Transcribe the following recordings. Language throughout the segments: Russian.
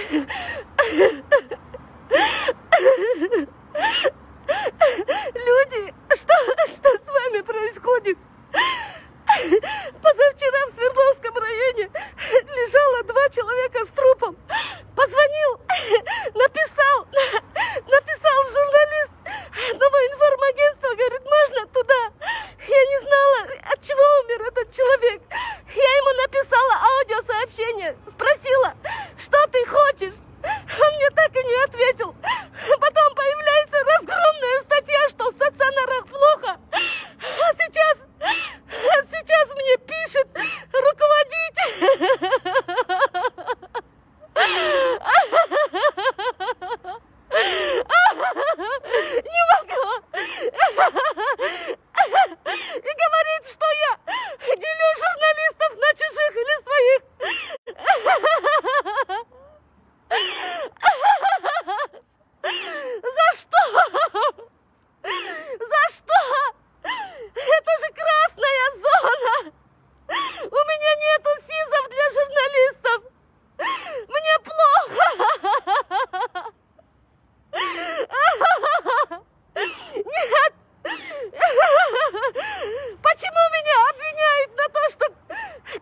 Люди, что с вами происходит? Позавчера в Свердловском районе лежало 2 человека с трупом. Позвонил, написал журналист одного информагентства, говорит, можно туда? Я не знала, от чего умер этот человек. Я ему написала аудиосообщение, спросила, что ты хочешь? Он мне так и не ответил. Потом появляется разгромная статья, что в стационарах плохо. А сейчас мне пишет руководитель. Не могу. И говорит, что я делю журналистов на чужих или своих. За что? За что? Это же красная зона. У меня нету СИЗов для журналистов. Мне плохо. Нет. Почему меня обвиняют на то, что...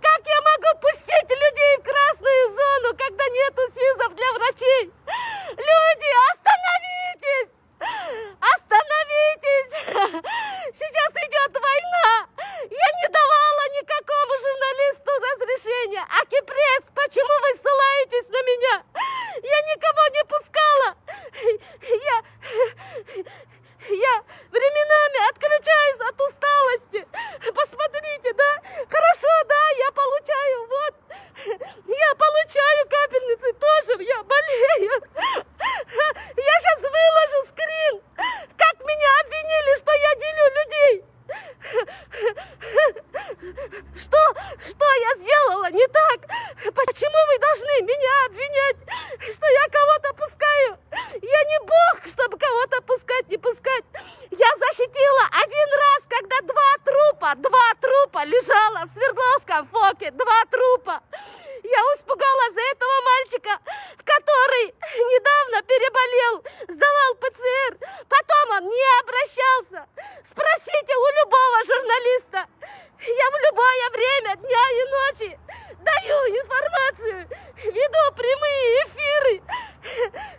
Как я могу пустить людей в красную зону, когда нету СИЗов для врачей? Люди, остановитесь! Остановитесь! Сейчас идет война! Я не давала никакому журналисту разрешения. Акипресс, почему вы ссылаетесь на меня? Я никого не пускала. Я временами отключаюсь от усталости. Посмотрите, да? Хорошо, да, я получаю, вот. Я получаю капельницы тоже, я болею. Я сейчас выложу скрин. Как меня обвинили, что я делю людей. Что я сделала не так? Почему вы должны меня обвинять, что я кого-то пускаю? Я не бог, чтобы кого-то пускать, не пускать. Я защитила один раз, когда два трупа лежало в Свердловском ФОКе, 2 трупа. Я испугалась за этого мальчика, который недавно переболел, сдавал ПЦР. Потом он не обращался. Спросите у любого журналиста. Я в любое время дня и ночи даю информацию, веду прямые эфиры.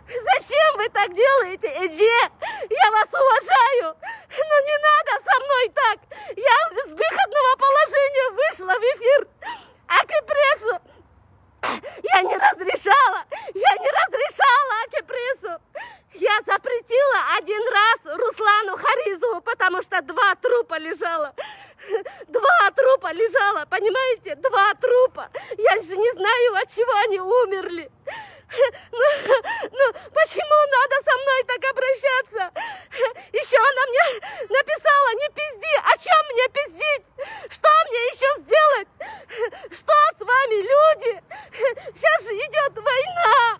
Зачем вы так делаете, Эдже? Я вас уважаю, но не надо со мной так. Я из выходного положения вышла в эфир. Акипрессу я не разрешала Акипрессу. Я запретила один раз Руслану Харизову, потому что 2 трупа лежало. 2 трупа лежало, понимаете? 2 трупа. Я же не знаю, от чего они умерли. Ну, почему надо со мной так обращаться? Еще она мне написала, не пизди. О чем мне пиздить? Что мне еще сделать? Что с вами, люди? Сейчас же идет война.